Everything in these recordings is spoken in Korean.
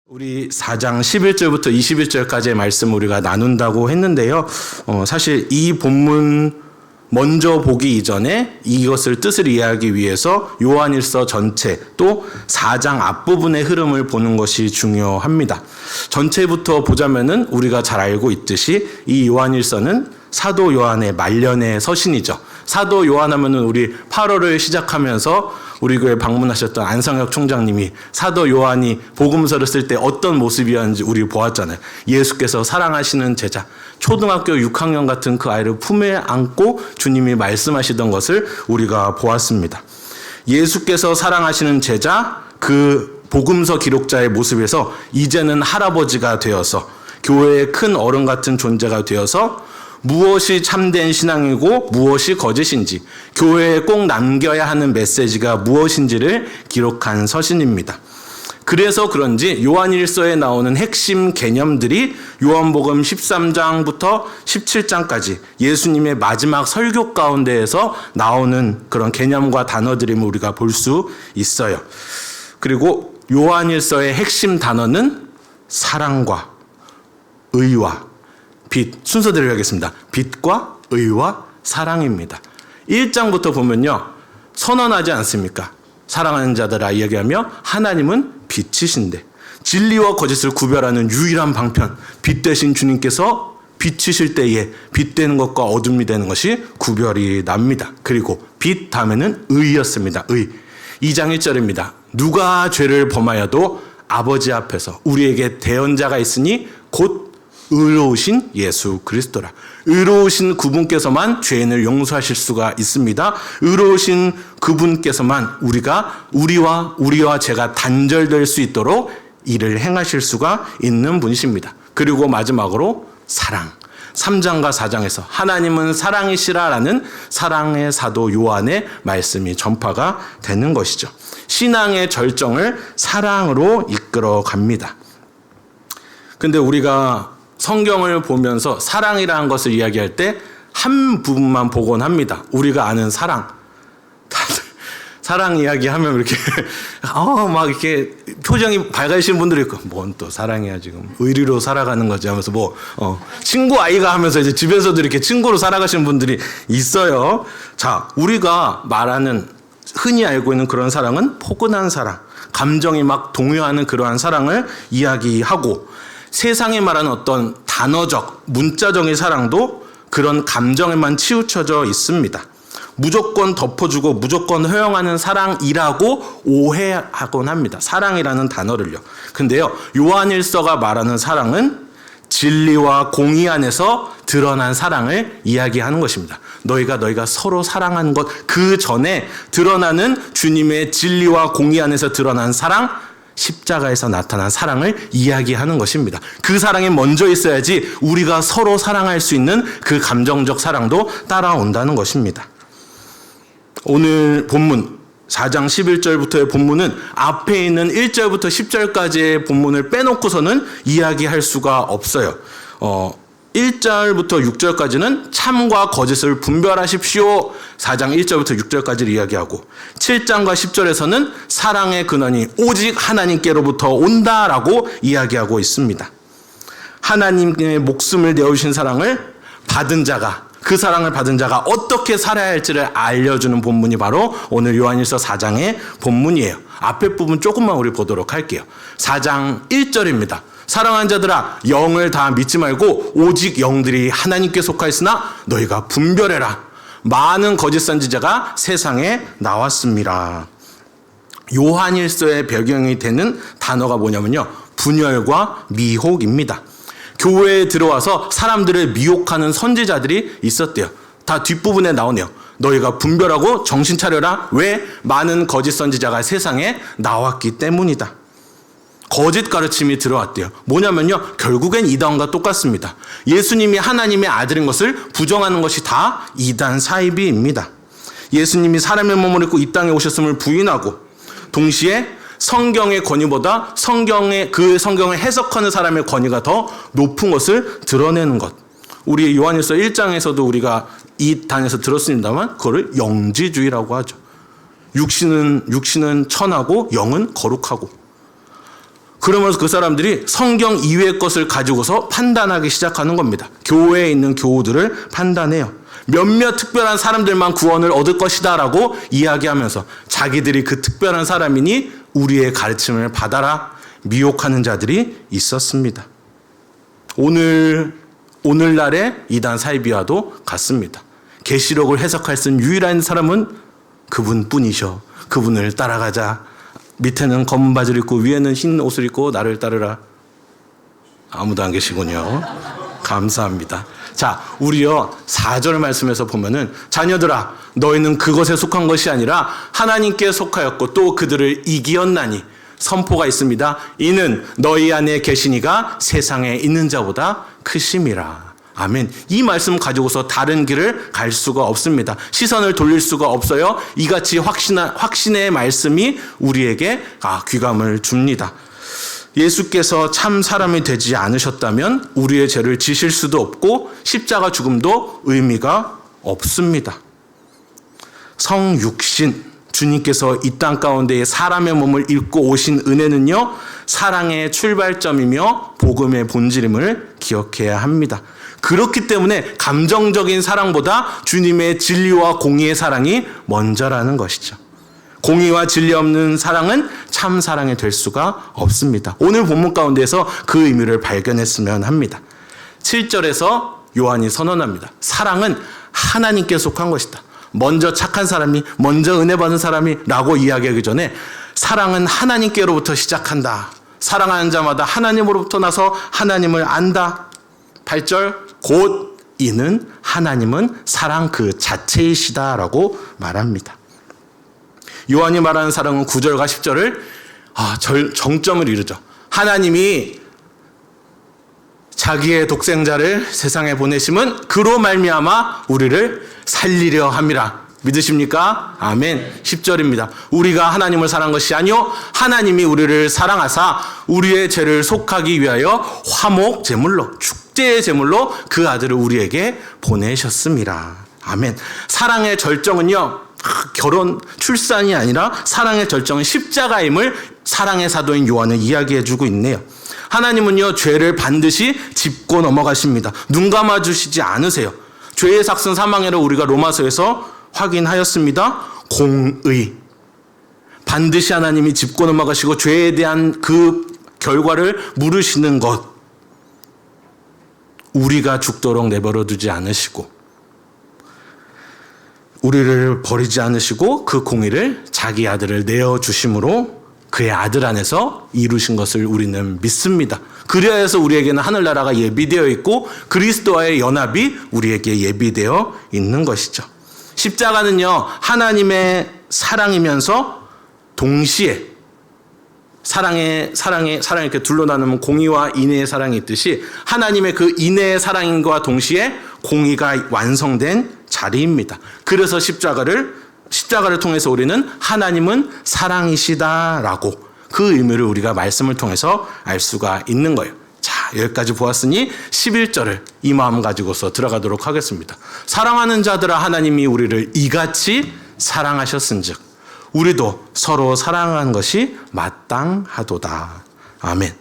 우리 4장 11절부터 21절까지의 말씀 우리가 나눈다고 했는데요. 사실 이 본문 먼저 보기 이전에 이것을 뜻을 이해하기 위해서 요한일서 전체 또 4장 앞부분의 흐름을 보는 것이 중요합니다. 전체부터 보자면은 우리가 잘 알고 있듯이 이 요한일서는 사도 요한의 말년의 서신이죠. 사도 요한 하면은 우리 8월을 시작하면서 우리 교회 방문하셨던 안성혁 총장님이 사도 요한이 복음서를 쓸 때 어떤 모습이었는지 우리 보았잖아요. 예수께서 사랑하시는 제자, 초등학교 6학년 같은 그 아이를 품에 안고 주님이 말씀하시던 것을 우리가 보았습니다. 예수께서 사랑하시는 제자, 그 복음서 기록자의 모습에서 이제는 할아버지가 되어서 교회의 큰 어른 같은 존재가 되어서 무엇이 참된 신앙이고 무엇이 거짓인지, 교회에 꼭 남겨야 하는 메시지가 무엇인지를 기록한 서신입니다. 그래서 그런지 요한일서에 나오는 핵심 개념들이 요한복음 13장부터 17장까지 예수님의 마지막 설교 가운데에서 나오는 그런 개념과 단어들임을 우리가 볼 수 있어요. 그리고 요한일서의 핵심 단어는 사랑과 의와 빛, 순서대로 하겠습니다. 빛과 의와 사랑입니다. 1장부터 보면요, 선언하지 않습니까? 사랑하는 자들아 이야기하며 하나님은 빛이신데 진리와 거짓을 구별하는 유일한 방편, 빛 되신 주님께서 빛이실 때에 빛되는 것과 어둠이 되는 것이 구별이 납니다. 그리고 빛 다음에는 의였습니다. 의. 2장 1절입니다. 누가 죄를 범하여도 아버지 앞에서 우리에게 대언자가 있으니 곧 의로우신 예수 그리스도라. 의로우신 그분께서만 죄인을 용서하실 수가 있습니다. 의로우신 그분께서만 우리와 죄가 단절될 수 있도록 이를 행하실 수가 있는 분이십니다. 그리고 마지막으로 사랑. 3장과 4장에서 하나님은 사랑이시라라는 사랑의 사도 요한의 말씀이 전파가 되는 것이죠. 신앙의 절정을 사랑으로 이끌어 갑니다. 근데 우리가 성경을 보면서 사랑이라는 것을 이야기할 때 한 부분만 보곤 합니다. 우리가 아는 사랑. 다들 사랑 이야기하면 이렇게 막 이렇게 표정이 밝아지신 분들이 있고, 뭔 또 사랑이야 지금 의리로 살아가는 거지 하면서 친구 아이가 하면서 이제 집에서도 이렇게 친구로 살아가시는 분들이 있어요. 자, 우리가 말하는 흔히 알고 있는 그런 사랑은 포근한 사랑, 감정이 막 동요하는 그러한 사랑을 이야기하고, 세상에 말하는 어떤 단어적, 문자적인 사랑도 그런 감정에만 치우쳐져 있습니다. 무조건 덮어주고 무조건 허용하는 사랑이라고 오해하곤 합니다. 사랑이라는 단어를요. 근데요, 요한일서가 말하는 사랑은 진리와 공의 안에서 드러난 사랑을 이야기하는 것입니다. 너희가 서로 사랑하는 것, 그 전에 드러나는 주님의 진리와 공의 안에서 드러난 사랑, 십자가에서 나타난 사랑을 이야기하는 것입니다. 그 사랑이 먼저 있어야지 우리가 서로 사랑할 수 있는 그 감정적 사랑도 따라온다는 것입니다. 오늘 본문 4장 11절부터의 본문은 앞에 있는 1절부터 10절까지의 본문을 빼놓고서는 이야기할 수가 없어요. 1절부터 6절까지는 참과 거짓을 분별하십시오. 4장 1절부터 6절까지를 이야기하고, 7장과 10절에서는 사랑의 근원이 오직 하나님께로부터 온다라고 이야기하고 있습니다. 하나님의 목숨을 내어주신 사랑을 받은 자가, 그 사랑을 받은 자가 어떻게 살아야 할지를 알려주는 본문이 바로 오늘 요한일서 4장의 본문이에요. 앞에 부분 조금만 우리 보도록 할게요. 4장 1절입니다. 사랑하는 자들아, 영을 다 믿지 말고 오직 영들이 하나님께 속하였으나 너희가 분별해라. 많은 거짓 선지자가 세상에 나왔습니다. 요한일서의 배경이 되는 단어가 뭐냐면요, 분열과 미혹입니다. 교회에 들어와서 사람들을 미혹하는 선지자들이 있었대요. 다 뒷부분에 나오네요. 너희가 분별하고 정신 차려라. 왜? 많은 거짓 선지자가 세상에 나왔기 때문이다. 거짓 가르침이 들어왔대요. 뭐냐면요, 결국엔 이단과 똑같습니다. 예수님이 하나님의 아들인 것을 부정하는 것이 다 이단 사이비입니다. 예수님이 사람의 몸을 입고 이 땅에 오셨음을 부인하고, 동시에 성경의 권위보다 그 성경을 해석하는 사람의 권위가 더 높은 것을 드러내는 것. 우리 요한일서 1장에서도 우리가 이 단에서 들었습니다만 그거를 영지주의라고 하죠. 육신은 천하고 영은 거룩하고, 그러면서 그 사람들이 성경 이외의 것을 가지고서 판단하기 시작하는 겁니다. 교회에 있는 교우들을 판단해요. 몇몇 특별한 사람들만 구원을 얻을 것이다 라고 이야기하면서 자기들이 그 특별한 사람이니 우리의 가르침을 받아라 미혹하는 자들이 있었습니다. 오늘날의 이단 사이비와도 같습니다. 계시록을 해석할 수 있는 유일한 사람은 그분뿐이셔. 그분을 따라가자. 밑에는 검은 바지를 입고 위에는 흰 옷을 입고 나를 따르라. 아무도 안 계시군요. 감사합니다. 자, 우리요 4절 말씀에서 보면은 자녀들아 너희는 그것에 속한 것이 아니라 하나님께 속하였고 또 그들을 이기었나니 선포가 있습니다. 이는 너희 안에 계신 이가 세상에 있는 자보다 크심이라. 아멘. 이 말씀 가지고서 다른 길을 갈 수가 없습니다. 시선을 돌릴 수가 없어요. 이같이 확신의 말씀이 우리에게 귀감을 줍니다. 예수께서 참 사람이 되지 않으셨다면 우리의 죄를 지실 수도 없고 십자가 죽음도 의미가 없습니다. 성육신 주님께서 이 땅 가운데 사람의 몸을 입고 오신 은혜는요 사랑의 출발점이며 복음의 본질임을 기억해야 합니다. 그렇기 때문에 감정적인 사랑보다 주님의 진리와 공의의 사랑이 먼저라는 것이죠. 공의와 진리 없는 사랑은 참 사랑이 될 수가 없습니다. 오늘 본문 가운데서 그 의미를 발견했으면 합니다. 7절에서 요한이 선언합니다. 사랑은 하나님께 속한 것이다. 먼저 착한 사람이, 먼저 은혜 받은 사람이 라고 이야기하기 전에 사랑은 하나님께로부터 시작한다. 사랑하는 자마다 하나님으로부터 나서 하나님을 안다. 8절 곧 이는 하나님은 사랑 그 자체이시다라고 말합니다. 요한이 말하는 사랑은 9절과 10절을 정점을 이루죠. 하나님이 자기의 독생자를 세상에 보내심은 그로 말미암아 우리를 살리려 함이라. 믿으십니까? 아멘. 10절입니다. 우리가 하나님을 사랑한 것이 아니요 하나님이 우리를 사랑하사 우리의 죄를 속하기 위하여 화목 제물로 축제의 제물로 그 아들을 우리에게 보내셨습니다. 아멘. 사랑의 절정은요 결혼, 출산이 아니라 사랑의 절정은 십자가임을 사랑의 사도인 요한은 이야기해주고 있네요. 하나님은요 죄를 반드시 짚고 넘어가십니다. 눈 감아주시지 않으세요. 죄의 삭슨 사망이라 우리가 로마서에서 확인하였습니다. 공의. 반드시 하나님이 짚고 넘어가시고 죄에 대한 그 결과를 물으시는 것. 우리가 죽도록 내버려 두지 않으시고 우리를 버리지 않으시고 그 공의를 자기 아들을 내어주심으로 그의 아들 안에서 이루신 것을 우리는 믿습니다. 그래야 해서 우리에게는 하늘나라가 예비되어 있고 그리스도와의 연합이 우리에게 예비되어 있는 것이죠. 십자가는요 하나님의 사랑이면서 동시에 사랑에 이렇게 둘러나누면 공의와 인애의 사랑이 있듯이 하나님의 그 인애의 사랑과 동시에 공의가 완성된 자리입니다. 그래서 십자가를 통해서 우리는 하나님은 사랑이시다라고 그 의미를 우리가 말씀을 통해서 알 수가 있는 거예요. 자, 여기까지 보았으니 11절을 이 마음 가지고서 들어가도록 하겠습니다. 사랑하는 자들아 하나님이 우리를 이같이 사랑하셨은즉 우리도 서로 사랑하는 것이 마땅하도다. 아멘.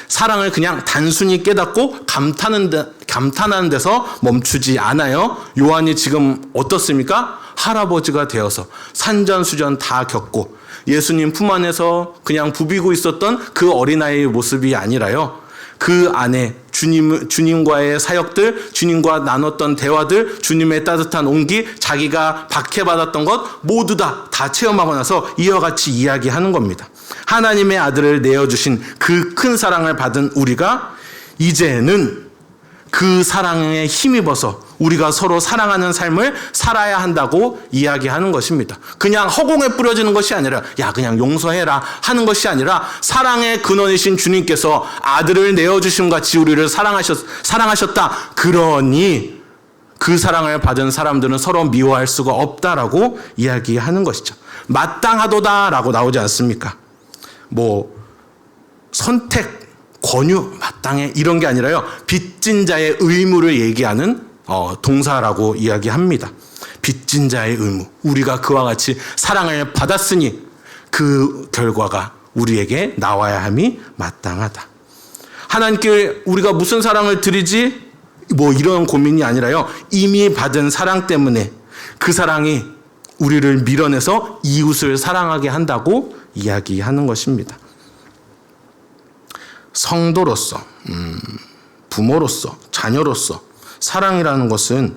사랑을 그냥 단순히 깨닫고 감탄하는 데서 멈추지 않아요. 요한이 지금 어떻습니까? 할아버지가 되어서 산전수전 다 겪고 예수님 품 안에서 그냥 부비고 있었던 그 어린아이의 모습이 아니라요. 그 안에 주님과의 사역들, 주님과 나눴던 대화들, 주님의 따뜻한 온기, 자기가 박해받았던 것 모두 다 체험하고 나서 이와 같이 이야기하는 겁니다. 하나님의 아들을 내어주신 그 큰 사랑을 받은 우리가 이제는 그 사랑에 힘입어서 우리가 서로 사랑하는 삶을 살아야 한다고 이야기하는 것입니다. 그냥 허공에 뿌려지는 것이 아니라 야 그냥 용서해라 하는 것이 아니라 사랑의 근원이신 주님께서 아들을 내어주심 같이 우리를 사랑하셨다. 그러니 그 사랑을 받은 사람들은 서로 미워할 수가 없다라고 이야기하는 것이죠. 마땅하도다라고 나오지 않습니까? 선택, 권유, 마땅해 이런 게 아니라요. 빚진 자의 의무를 얘기하는 동사라고 이야기합니다. 빚진 자의 의무. 우리가 그와 같이 사랑을 받았으니 그 결과가 우리에게 나와야 함이 마땅하다. 하나님께 우리가 무슨 사랑을 드리지? 뭐 이런 고민이 아니라요. 이미 받은 사랑 때문에 그 사랑이 우리를 밀어내서 이웃을 사랑하게 한다고 이야기하는 것입니다. 성도로서, 부모로서, 자녀로서 사랑이라는 것은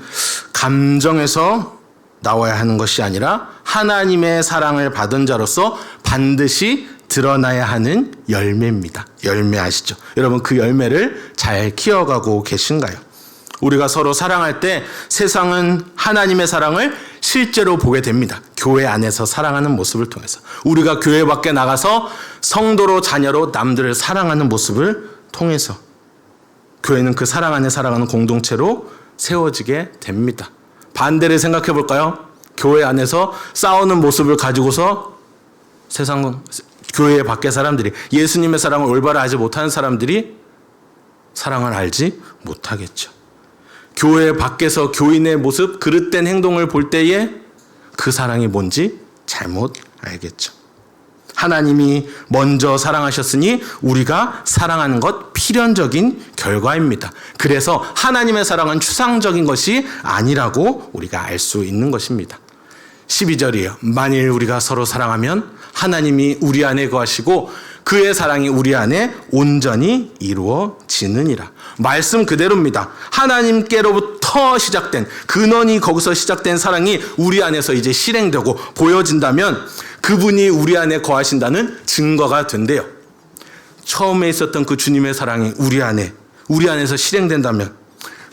감정에서 나와야 하는 것이 아니라 하나님의 사랑을 받은 자로서 반드시 드러나야 하는 열매입니다. 열매 아시죠? 여러분 그 열매를 잘 키워가고 계신가요? 우리가 서로 사랑할 때 세상은 하나님의 사랑을 실제로 보게 됩니다. 교회 안에서 사랑하는 모습을 통해서. 우리가 교회 밖에 나가서 성도로 자녀로 남들을 사랑하는 모습을 통해서 교회는 그 사랑 안에 살아가는 공동체로 세워지게 됩니다. 반대를 생각해 볼까요? 교회 안에서 싸우는 모습을 가지고서 교회 밖의 사람들이 예수님의 사랑을 올바로 알지 못하는 사람들이 사랑을 알지 못하겠죠. 교회 밖에서 교인의 모습, 그릇된 행동을 볼 때에 그 사랑이 뭔지 잘못 알겠죠. 하나님이 먼저 사랑하셨으니 우리가 사랑하는 것 필연적인 결과입니다. 그래서 하나님의 사랑은 추상적인 것이 아니라고 우리가 알 수 있는 것입니다. 12절이에요. 만일 우리가 서로 사랑하면 하나님이 우리 안에 거하시고 그의 사랑이 우리 안에 온전히 이루어지느니라. 말씀 그대로입니다. 하나님께로부터 시작된, 근원이 거기서 시작된 사랑이 우리 안에서 이제 실행되고 보여진다면 그분이 우리 안에 거하신다는 증거가 된대요. 처음에 있었던 그 주님의 사랑이 우리 안에서 실행된다면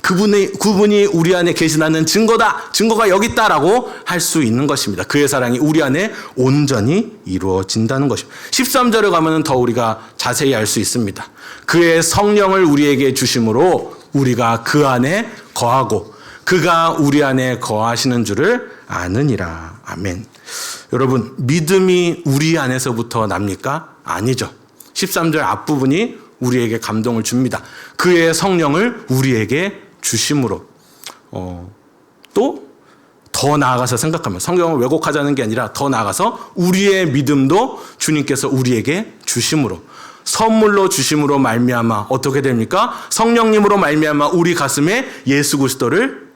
그분이 우리 안에 계시다는 증거가 여기 있다라고 할 수 있는 것입니다. 그의 사랑이 우리 안에 온전히 이루어진다는 것입니다. 13절에 가면 더 우리가 자세히 알 수 있습니다. 그의 성령을 우리에게 주심으로 우리가 그 안에 거하고 그가 우리 안에 거하시는 줄을 아느니라. 아멘. 여러분, 믿음이 우리 안에서부터 납니까? 아니죠. 13절 앞부분이 우리에게 감동을 줍니다. 그의 성령을 우리에게 주심으로. 또 더 나아가서 생각하면 성경을 왜곡하자는 게 아니라 더 나아가서 우리의 믿음도 주님께서 우리에게 주심으로, 선물로 주심으로 말미암아 어떻게 됩니까? 성령님으로 말미암아 우리 가슴에 예수 그리스도를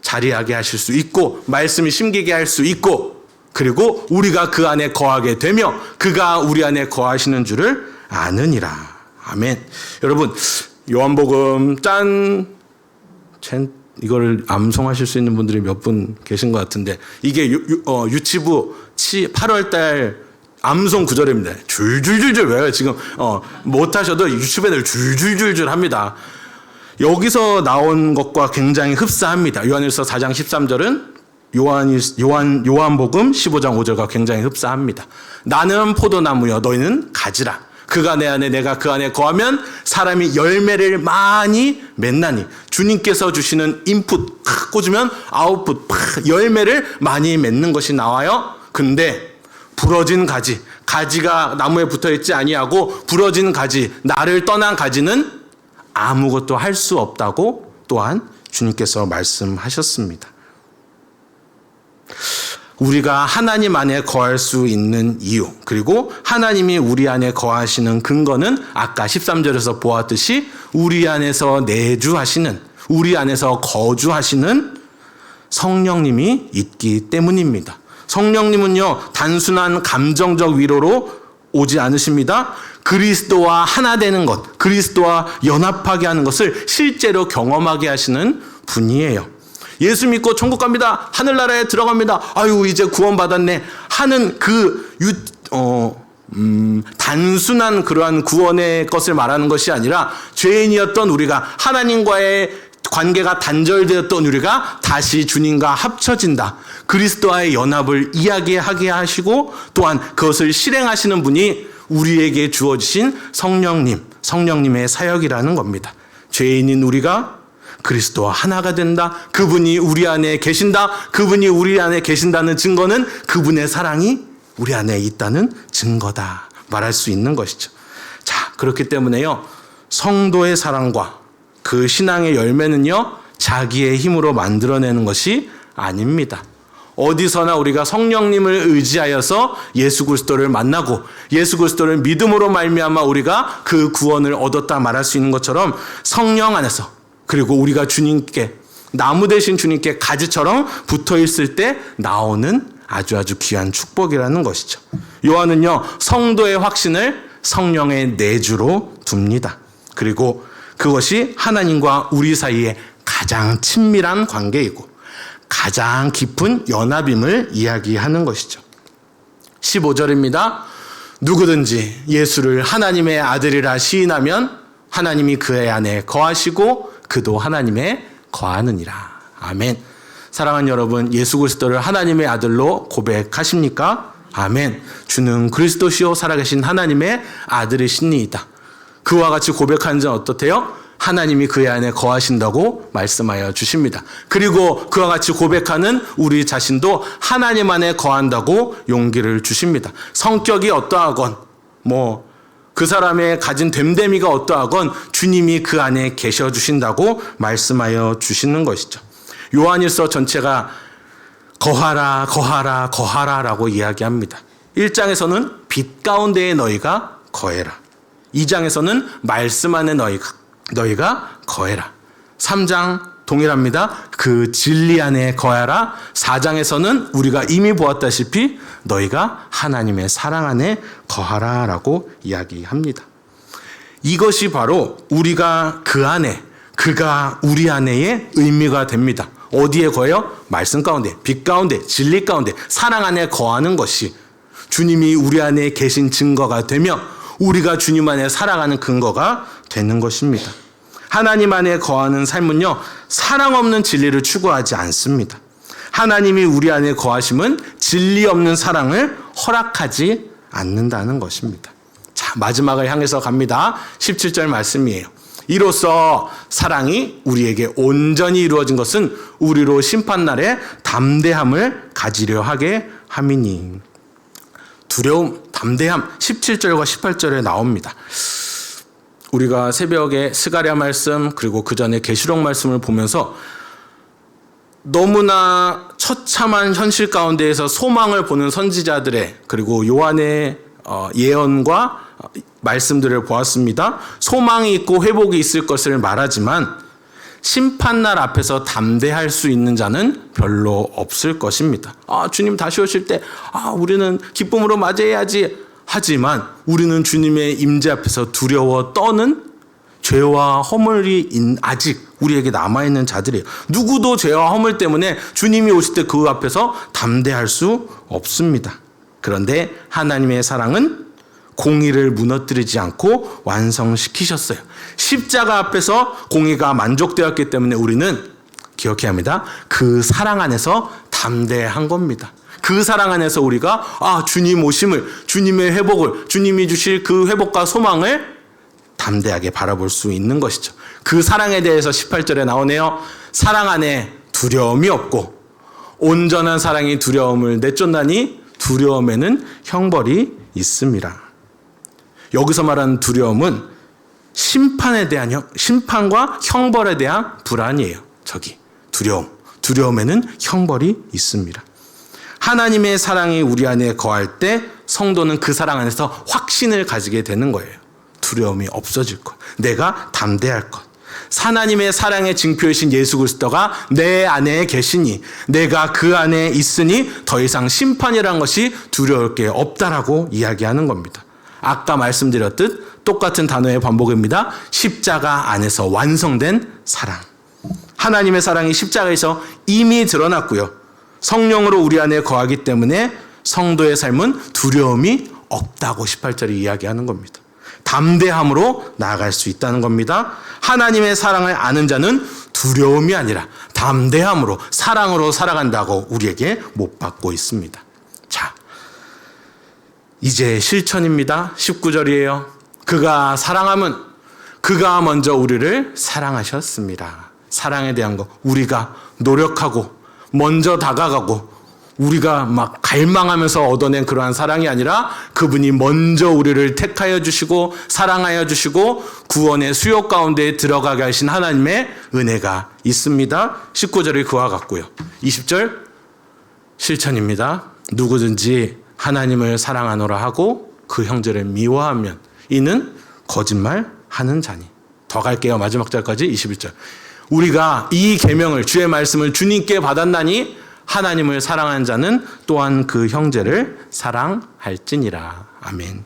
자리하게 하실 수 있고 말씀이 심기게 할 수 있고 그리고 우리가 그 안에 거하게 되며 그가 우리 안에 거하시는 줄을 아느니라. 아멘. 여러분, 요한복음 이걸 암송하실 수 있는 분들이 몇 분 계신 것 같은데 이게 유치부 8월달 암송 구절입니다. 줄줄줄줄 외워요. 지금 못하셔도 유치부 애들 줄줄줄줄 합니다. 여기서 나온 것과 굉장히 흡사합니다. 요한일서 4장 13절은 요한복음 15장 5절과 굉장히 흡사합니다. 나는 포도나무여 너희는 가지라. 그가 내 안에 내가 그 안에 거하면 사람이 열매를 많이 맺나니. 주님께서 주시는 인풋 꽂으면 아웃풋 열매를 많이 맺는 것이 나와요. 근데 부러진 가지가 나무에 붙어있지 아니하고 부러진 가지, 나를 떠난 가지는 아무것도 할 수 없다고 또한 주님께서 말씀하셨습니다. 우리가 하나님 안에 거할 수 있는 이유, 그리고 하나님이 우리 안에 거하시는 근거는 아까 13절에서 보았듯이 우리 안에서 내주하시는, 우리 안에서 거주하시는 성령님이 있기 때문입니다. 성령님은요, 단순한 감정적 위로로 오지 않으십니다. 그리스도와 하나 되는 것, 그리스도와 연합하게 하는 것을 실제로 경험하게 하시는 분이에요. 예수 믿고 천국 갑니다. 하늘나라에 들어갑니다. 아유, 이제 구원받았네 하는 단순한 그러한 구원의 것을 말하는 것이 아니라 죄인이었던 우리가, 하나님과의 관계가 단절되었던 우리가 다시 주님과 합쳐진다. 그리스도와의 연합을 이야기하게 하시고 또한 그것을 실행하시는 분이 우리에게 주어지신 성령님의 사역이라는 겁니다. 죄인인 우리가 그리스도와 하나가 된다. 그분이 우리 안에 계신다. 그분이 우리 안에 계신다는 증거는 그분의 사랑이 우리 안에 있다는 증거다. 말할 수 있는 것이죠. 자, 그렇기 때문에요, 성도의 사랑과 그 신앙의 열매는요, 자기의 힘으로 만들어내는 것이 아닙니다. 어디서나 우리가 성령님을 의지하여서 예수 그리스도를 만나고 예수 그리스도를 믿음으로 말미암아 우리가 그 구원을 얻었다 말할 수 있는 것처럼 성령 안에서 그리고 우리가 주님께 나무 대신 주님께 가지처럼 붙어 있을 때 나오는 아주 귀한 축복이라는 것이죠. 요한은요, 성도의 확신을 성령의 내주로 둡니다. 그리고 그것이 하나님과 우리 사이에 가장 친밀한 관계이고 가장 깊은 연합임을 이야기하는 것이죠. 15절입니다. 누구든지 예수를 하나님의 아들이라 시인하면 하나님이 그의 안에 거하시고 그도 하나님에 거하느니라. 아멘. 사랑하는 여러분, 예수 그리스도를 하나님의 아들로 고백하십니까? 아멘. 주는 그리스도시요 살아계신 하나님의 아들이시니이다. 그와 같이 고백하는 자는 어떻대요? 하나님이 그의 안에 거하신다고 말씀하여 주십니다. 그리고 그와 같이 고백하는 우리 자신도 하나님 안에 거한다고 용기를 주십니다. 성격이 어떠하건 그 사람의 가진 됨됨이가 어떠하건 주님이 그 안에 계셔 주신다고 말씀하여 주시는 것이죠. 요한일서 전체가 거하라 거하라 거하라라고 이야기합니다. 1장에서는 빛 가운데에 너희가 거해라. 2장에서는 말씀 안에 너희가 거해라. 3장 동일합니다. 그 진리 안에 거하라. 4장에서는 우리가 이미 보았다시피 너희가 하나님의 사랑 안에 거하라라고 이야기합니다. 이것이 바로 우리가 그 안에, 그가 우리 안에의 의미가 됩니다. 어디에 거해요? 말씀 가운데, 빛 가운데, 진리 가운데, 사랑 안에 거하는 것이 주님이 우리 안에 계신 증거가 되며 우리가 주님 안에 살아가는 근거가 되는 것입니다. 하나님 안에 거하는 삶은요, 사랑 없는 진리를 추구하지 않습니다. 하나님이 우리 안에 거하심은 진리 없는 사랑을 허락하지 않는다는 것입니다. 자, 마지막을 향해서 갑니다. 17절 말씀이에요. 이로써 사랑이 우리에게 온전히 이루어진 것은 우리로 심판날에 담대함을 가지려 하게 함이니. 두려움, 담대함 17절과 18절에 나옵니다. 우리가 새벽에 스가랴 말씀 그리고 그 전에 계시록 말씀을 보면서 너무나 처참한 현실 가운데에서 소망을 보는 선지자들의 그리고 요한의 예언과 말씀들을 보았습니다. 소망이 있고 회복이 있을 것을 말하지만 심판날 앞에서 담대할 수 있는 자는 별로 없을 것입니다. 주님 다시 오실 때 우리는 기쁨으로 맞이해야지 하지만 우리는 주님의 임재 앞에서 두려워 떠는 죄와 허물이 아직 우리에게 남아있는 자들이에요. 누구도 죄와 허물 때문에 주님이 오실 때 그 앞에서 담대할 수 없습니다. 그런데 하나님의 사랑은 공의를 무너뜨리지 않고 완성시키셨어요. 십자가 앞에서 공의가 만족되었기 때문에 우리는 기억해야 합니다. 그 사랑 안에서 담대한 겁니다. 그 사랑 안에서 우리가 주님 오심을, 주님의 회복을, 주님이 주실 그 회복과 소망을 담대하게 바라볼 수 있는 것이죠. 그 사랑에 대해서 18절에 나오네요. 사랑 안에 두려움이 없고 온전한 사랑이 두려움을 내쫓나니 두려움에는 형벌이 있습니다. 여기서 말하는 두려움은 심판과 형벌에 대한 불안이에요. 두려움에는 형벌이 있습니다. 하나님의 사랑이 우리 안에 거할 때 성도는 그 사랑 안에서 확신을 가지게 되는 거예요. 두려움이 없어질 것. 내가 담대할 것. 하나님의 사랑의 징표이신 예수 그리스도가 내 안에 계시니 내가 그 안에 있으니 더 이상 심판이란 것이 두려울 게 없다라고 이야기하는 겁니다. 아까 말씀드렸듯 똑같은 단어의 반복입니다. 십자가 안에서 완성된 사랑. 하나님의 사랑이 십자가에서 이미 드러났고요. 성령으로 우리 안에 거하기 때문에 성도의 삶은 두려움이 없다고 18절이 이야기하는 겁니다. 담대함으로 나아갈 수 있다는 겁니다. 하나님의 사랑을 아는 자는 두려움이 아니라 담대함으로 사랑으로 살아간다고 우리에게 못 받고 있습니다. 자, 이제 실천입니다. 19절이에요. 그가 사랑함은 그가 먼저 우리를 사랑하셨습니다. 사랑에 대한 거 우리가 노력하고 먼저 다가가고 우리가 막 갈망하면서 얻어낸 그러한 사랑이 아니라 그분이 먼저 우리를 택하여 주시고 사랑하여 주시고 구원의 수요 가운데 들어가게 하신 하나님의 은혜가 있습니다. 19절이 그와 같고요. 20절 실천입니다. 누구든지 하나님을 사랑하노라 하고 그 형제를 미워하면 이는 거짓말하는 자니. 더 갈게요. 마지막 절까지 21절. 우리가 이 계명을 주의 말씀을 주님께 받았나니 하나님을 사랑하는 자는 또한 그 형제를 사랑할지니라. 아멘.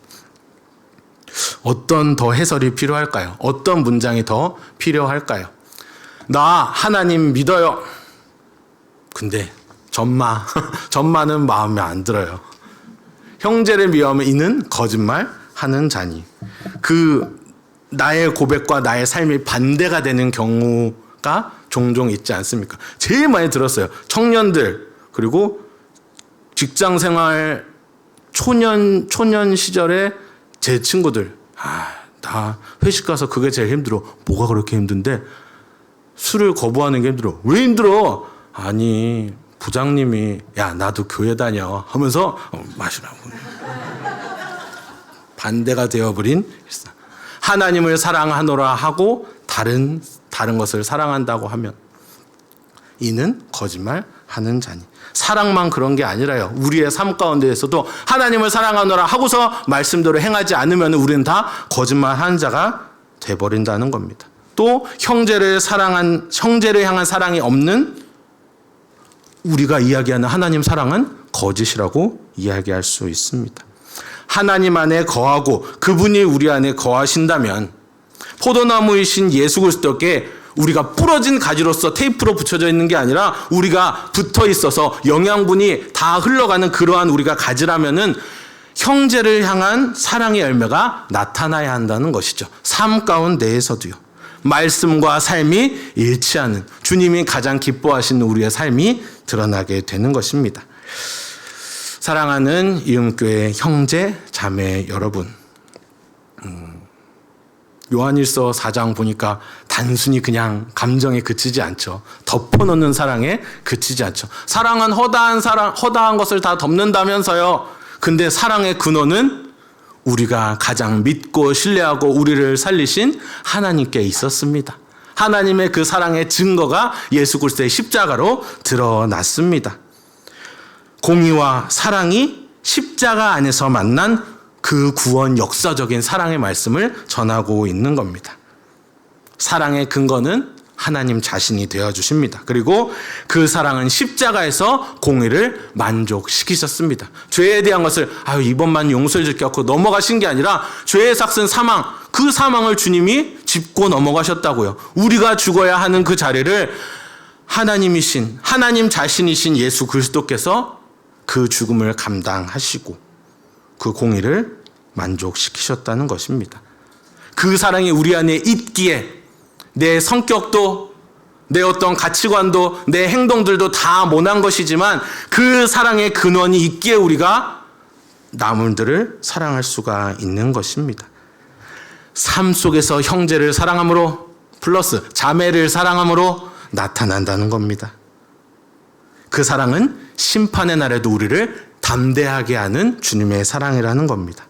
어떤 더 해설이 필요할까요? 어떤 문장이 더 필요할까요? 나 하나님 믿어요. 근데 전마는 마음에 안 들어요. 형제를 미워하면 이는 거짓말하는 자니. 나의 고백과 나의 삶이 반대가 되는 경우가 종종 있지 않습니까? 제일 많이 들었어요. 청년들, 그리고 직장생활 초년 시절에 제 친구들. 나 회식 가서 그게 제일 힘들어. 뭐가 그렇게 힘든데? 술을 거부하는 게 힘들어. 왜 힘들어? 아니, 부장님이 야 나도 교회 다녀 하면서 마시라고. 반대가 되어버린 일상. 하나님을 사랑하노라 하고 다른 것을 사랑한다고 하면 이는 거짓말하는 자니. 사랑만 그런 게 아니라요. 우리의 삶 가운데에서도 하나님을 사랑하노라 하고서 말씀대로 행하지 않으면 우리는 다 거짓말하는 자가 돼버린다는 겁니다. 또 형제를 향한 사랑이 없는 우리가 이야기하는 하나님 사랑은 거짓이라고 이야기할 수 있습니다. 하나님 안에 거하고 그분이 우리 안에 거하신다면 포도나무이신 예수 그리스도께 우리가 부러진 가지로서 테이프로 붙여져 있는 게 아니라 우리가 붙어 있어서 영양분이 다 흘러가는 그러한 우리가 가지라면은 형제를 향한 사랑의 열매가 나타나야 한다는 것이죠. 삶 가운데에서도요. 말씀과 삶이 일치하는 주님이 가장 기뻐하시는 우리의 삶이 드러나게 되는 것입니다. 사랑하는 이음교회 형제, 자매 여러분, 요한일서 4장 보니까 단순히 그냥 감정에 그치지 않죠. 덮어놓는 사랑에 그치지 않죠. 사랑은 허다한 것을 다 덮는다면서요. 근데 사랑의 근원은 우리가 가장 믿고 신뢰하고 우리를 살리신 하나님께 있었습니다. 하나님의 그 사랑의 증거가 예수 그리스도의 십자가로 드러났습니다. 공의와 사랑이 십자가 안에서 만난 그 구원 역사적인 사랑의 말씀을 전하고 있는 겁니다. 사랑의 근거는 하나님 자신이 되어주십니다. 그리고 그 사랑은 십자가에서 공의를 만족시키셨습니다. 죄에 대한 것을 이번만 용서해 줄게 하고 넘어가신 게 아니라 죄의 삭은 사망, 그 사망을 주님이 짚고 넘어가셨다고요. 우리가 죽어야 하는 그 자리를 하나님 자신이신 예수 그리스도께서 그 죽음을 감당하시고 그 공의를 만족시키셨다는 것입니다. 그 사랑이 우리 안에 있기에 내 성격도 내 어떤 가치관도 내 행동들도 다 모난 것이지만 그 사랑의 근원이 있기에 우리가 남들을 사랑할 수가 있는 것입니다. 삶 속에서 형제를 사랑함으로 플러스 자매를 사랑함으로 나타난다는 겁니다. 그 사랑은 심판의 날에도 우리를 담대하게 하는 주님의 사랑이라는 겁니다.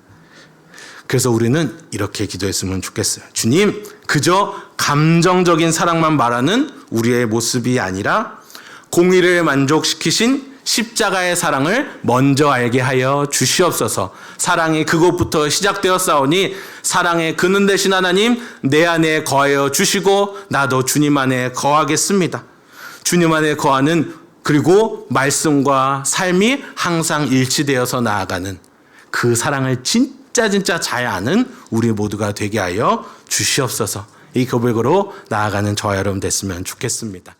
그래서 우리는 이렇게 기도했으면 좋겠어요. 주님, 그저 감정적인 사랑만 말하는 우리의 모습이 아니라 공의를 만족시키신 십자가의 사랑을 먼저 알게 하여 주시옵소서. 사랑이 그곳부터 시작되었사오니 사랑의 근원 되신 하나님 내 안에 거하여 주시고 나도 주님 안에 거하겠습니다. 주님 안에 거하는 그리고 말씀과 삶이 항상 일치되어서 나아가는 그 사랑을 진짜 잘 아는 우리 모두가 되게 하여 주시옵소서. 이 고백으로 나아가는 저와 여러분 됐으면 좋겠습니다.